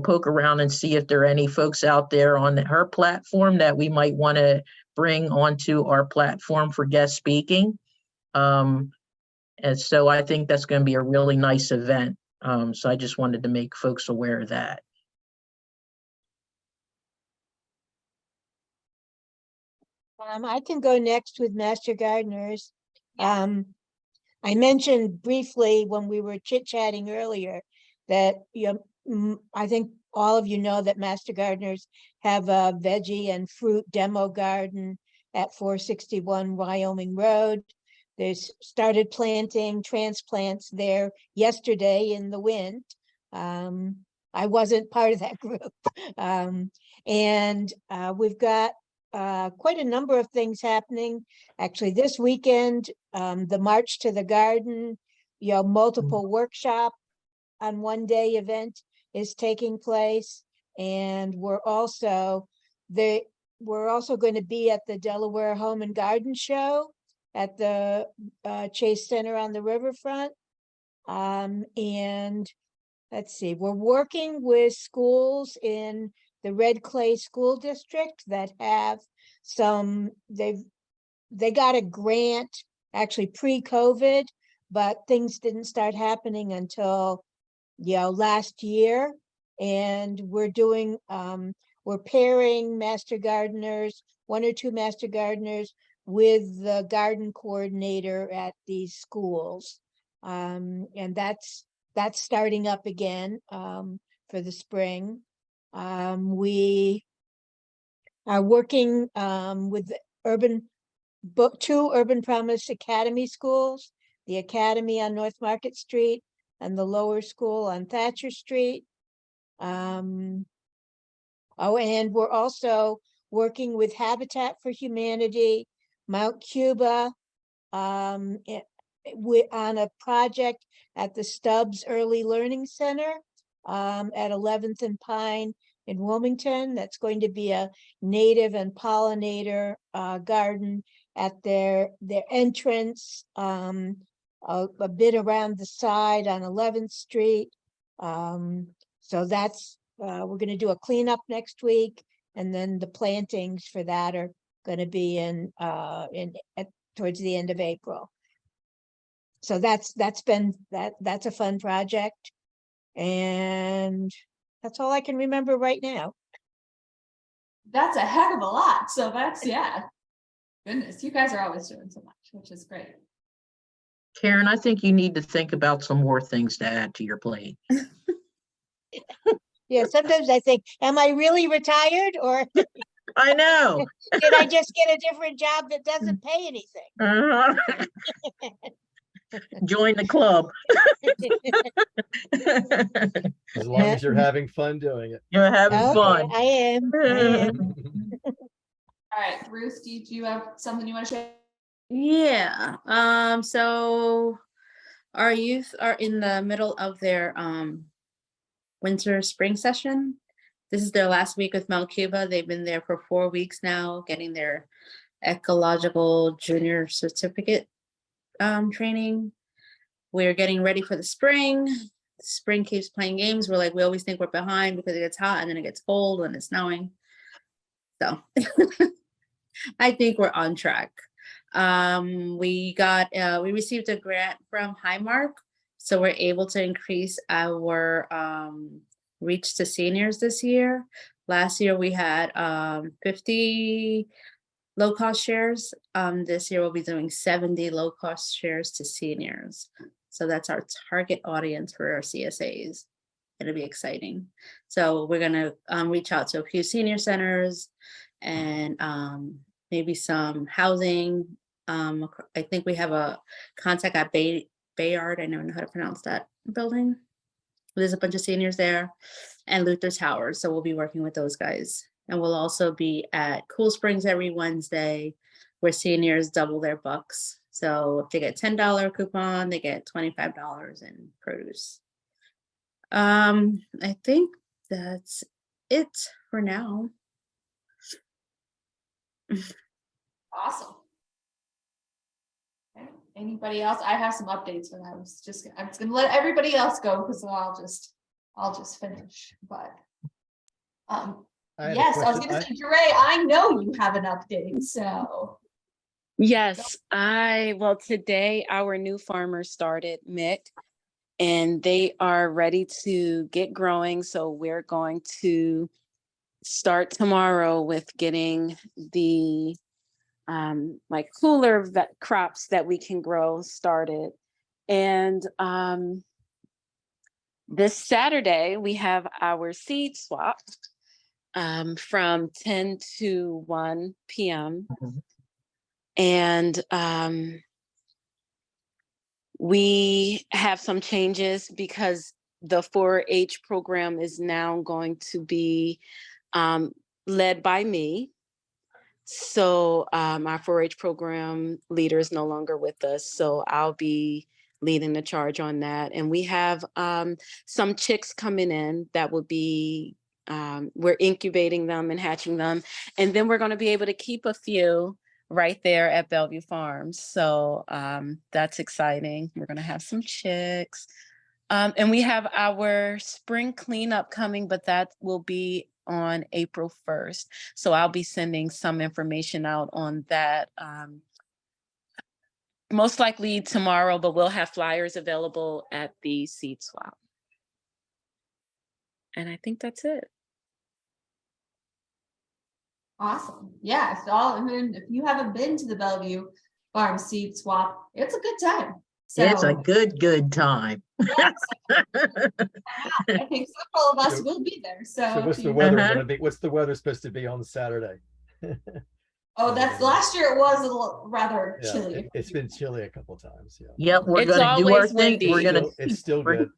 poke around and see if there are any folks out there on her platform that we might want to bring onto our platform for guest speaking. And so I think that's going to be a really nice event. So I just wanted to make folks aware of that. I can go next with Master Gardeners. I mentioned briefly when we were chit-chatting earlier that I think all of you know that Master Gardeners have a veggie and fruit demo garden at 461 Wyoming Road. They started planting transplants there yesterday in the wind. I wasn't part of that group. We've got quite a number of things happening. Actually, this weekend, the March to the Garden, multiple workshop on one day event is taking place. And we're also going to be at the Delaware Home and Garden Show at the Chase Center on the riverfront. And let's see, we're working with schools in the Red Clay School District that have they got a grant actually pre-COVID, but things didn't start happening until last year. And we're pairing master gardeners, 1 or 2 master gardeners with the garden coordinator at these schools. And that's starting up again for the spring. We are working with the 2 Urban Promise Academy schools, the Academy on North Market Street and the lower school on Thatcher Street. And we're also working with Habitat for Humanity, Mount Cuba, on a project at the Stubbs Early Learning Center at 11th and Pine in Wilmington. That's going to be a native and pollinator garden at their entrance, a bit around the side on 11th Street. So that's we're going to do a cleanup next week, and then the plantings for that are going to be towards the end of April. So that's a fun project, and that's all I can remember right now. That's a heck of a lot. So that's, yeah. Goodness, you guys are always doing so much, which is great. Karen, I think you need to think about some more things to add to your plate. Yeah, sometimes I think, am I really retired, or I know. did I just get a different job that doesn't pay anything? Join the club. As long as you're having fun doing it. You're having Okay, fun. I am. All right, Ruth, do you have something you want to share? Yeah. So our youth are in the middle of their winter spring session. This is their last week with Mount Cuba. They've been there for 4 weeks now, getting their ecological junior certificate training. We're getting ready for the spring. Spring keeps playing games. We always think we're behind because it gets hot and then it gets cold and it's snowing. So I think we're on track. We received a grant from Highmark, so we're able to increase our reach to seniors this year. Last year we had 50 low-cost shares. This year we'll be doing 70 low-cost shares to seniors. So that's our target audience for our CSAs. It'll be exciting. So we're gonna reach out to a few senior centers and maybe some housing. I think we have a contact at Bayard. I never know how to pronounce that building. There's a bunch of seniors there, and Luther Towers. So we'll be working with those guys. And we'll also be at Cool Springs every Wednesday, where seniors double their bucks. So if they get $10 coupon, they get $25 in produce. I think that's it for now. Awesome. Okay, anybody else? I have some updates, but I'm just gonna let everybody else go because I'll just finish, but. I had a Yes, I was question. gonna say, Dre, I know you have an update, so. Yes, well, today our new farmers started, Mick, and they are ready to get growing. So we're going to start tomorrow with getting the like cooler crops that we can grow started. And this Saturday we have our seed swap from 10 to 1 p.m. Mhm. And we have some changes because the 4-H program is now going to be led by me. So our 4-H program leader is no longer with us. So I'll be leading the charge on that. And we have some chicks coming in that will be, we're incubating them and hatching them. And then we're going to be able to keep a few right there at Bellevue Farms. So that's exciting. We're going to have some chicks. And we have our spring cleanup coming, but that will be on April 1st. So I'll be sending some information out on that most likely tomorrow, but we'll have flyers available at the seed swap. And I think that's it. Awesome. Yeah, I mean, if you haven't been to the Bellevue Farm Seed Swap, it's a good time. So It's a good time. yes, I think several of us So- will be there. So So what's if the you- weather Uh-huh. gonna be? What's the weather supposed to be on Saturday? oh, that's last year it was a little rather Yeah, chilly. it's been chilly a couple times, yeah. Yep, we're It's gonna do our always thing. windy. It's still we're- good.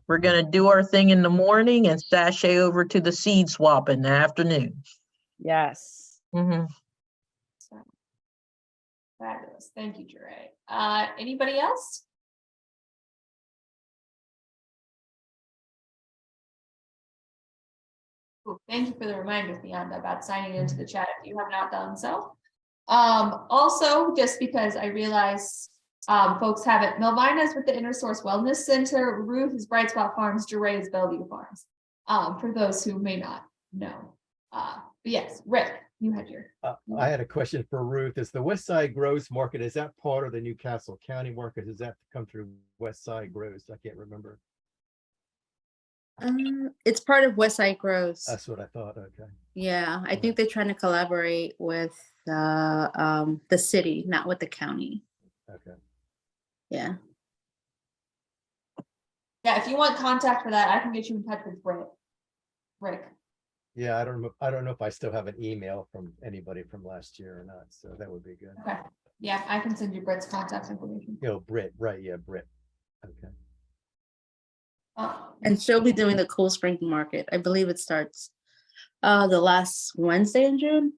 We're gonna do our thing in the morning and sashay over to the seed swap in the afternoon. Yes. Mhm. So, fabulous. Thank you, Dre. Anybody else? Cool. Thank you for the reminder, Theonda, about signing into the chat if you have not done so. Also, just because I realize folks have it, Melvina's with the Inner Source Wellness Center, Ruth is Bright Spot Farms, Dre is Bellevue Farms. For those who may not know. But yes, Rick, you had your. I had a question for Ruth. Is the West Side Grows Market, is that part of the Newcastle County market? Does that come through West Side Grows? I can't remember. It's part of West Side Grows. That's what I thought. Okay. Yeah, I think they're trying to collaborate with the city, not with the county. Okay. Yeah. Yeah, if you want contact for that, I can get you in touch with Rick. Yeah, I don't know if I still have an email from anybody from last year or not, so that would be good. Okay. Yeah, I can send you Britt's contact information. You know, Britt, right? Yeah, Britt. Okay. And she'll be doing the Cool Spring Market. I believe it starts the last Wednesday in June.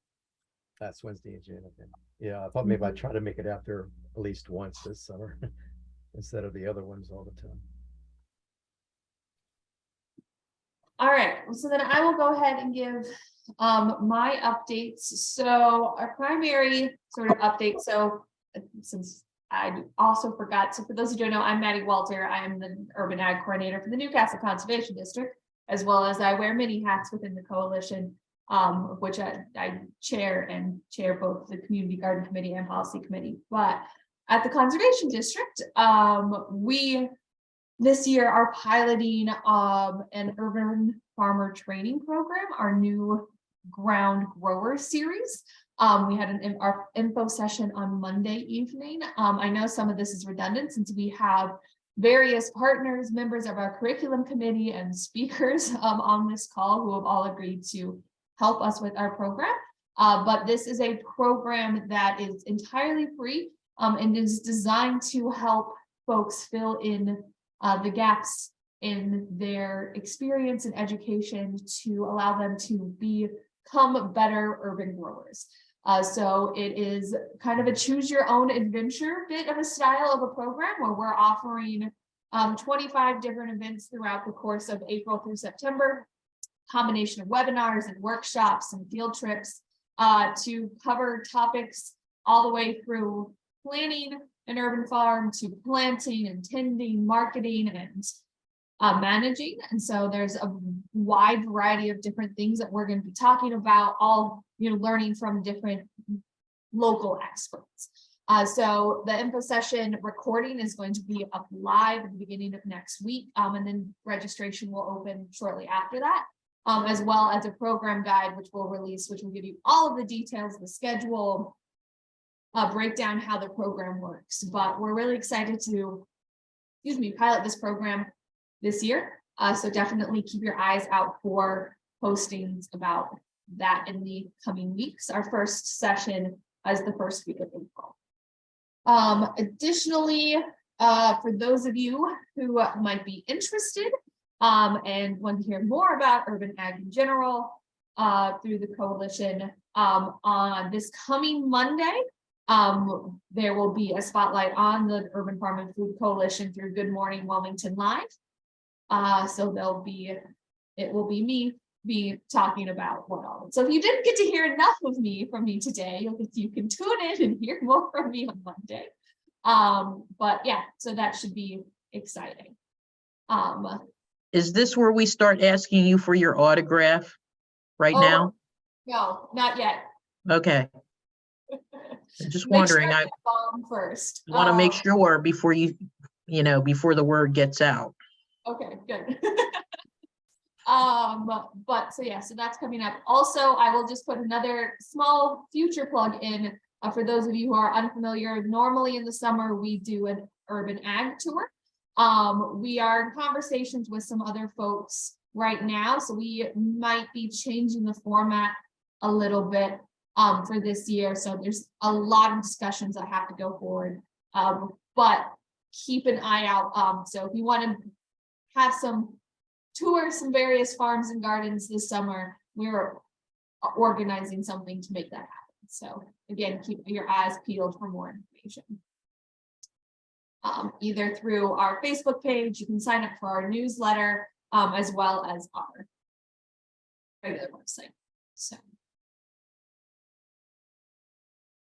That's Wednesday in June. Okay. Yeah, I thought maybe I'd try to make it out there at least once this summer instead of the other ones all the time. All right, so then I will go ahead and give my updates. So our primary sort of update, so since I also forgot, so for those who don't know, I'm Maddie Walter. I am the Urban Ag Coordinator for the Newcastle Conservation District, as well as I wear many hats within the coalition, of which I chair both the Community Garden Committee and Policy Committee. But at the Conservation District, we this year are piloting an urban farmer training program, our new ground grower series. We had our info session on Monday evening. I know some of this is redundant since we have various partners, members of our curriculum committee and speakers on this call who have all agreed to help us with our program. But this is a program that is entirely free and is designed to help folks fill in the gaps in their experience and education to allow them to become better urban growers. So it is kind of a choose your own adventure bit of a style of a program where we're offering 25 different events throughout the course of April through September, combination of webinars and workshops and field trips to cover topics all the way through planning an urban farm to planting and tending, marketing, and managing. And so there's a wide variety of different things that we're going to be talking about, all learning from different local experts. So the info session recording is going to be up live at the beginning of next week, and then registration will open shortly after that, as well as a program guide which we'll release, which will give you all of the details, the schedule, break down how the program works. But we're really excited to, pilot this program this year. So definitely keep your eyes out for postings about that in the coming weeks. Our first session is the first week of April. Additionally, for those of you who might be interested and want to hear more about urban ag in general through the coalition, on this coming Monday, there will be a spotlight on the Urban Farm and Food Coalition through Good Morning Wilmington Live. So it will be me talking about what all. So if you didn't get to hear enough of me from me today, you can tune in and hear more from me on Monday. But yeah, so that should be exciting. Is this where we start asking you for your autograph right now? No, not yet. Okay. Just Make wondering, sure I bomb first. want to make sure before before the word gets out. Okay, good. But so yeah, so that's coming up. Also, I will just put another small future plug in for those of you who are unfamiliar. Normally in the summer, we do an urban ag tour. We are in conversations with some other folks right now, so we might be changing the format a little bit for this year. So there's a lot of discussions that have to go forward, but keep an eye out. So if you want to have some tour some various farms and gardens this summer, we're organizing something to make that happen. So again, keep your eyes peeled for more information. Either through our Facebook page, you can sign up for our newsletter, as well as our regular website. So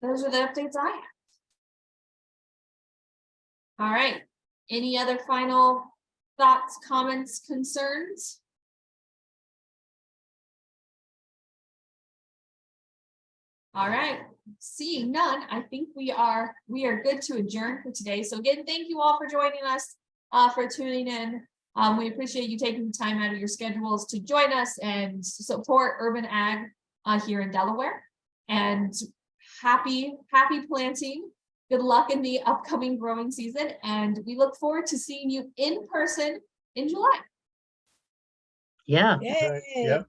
those are the updates I have. All right. Any other final thoughts, comments, concerns? All right, seeing none, I think we are good to adjourn for today. So again, thank you all for joining us, for tuning in. We appreciate you taking the time out of your schedules to join us and support urban ag here in Delaware. And happy planting. Good luck in the upcoming growing season, and we look forward to seeing you in person in July. Yeah. Yay. Yep.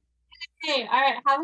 Okay, all right, have a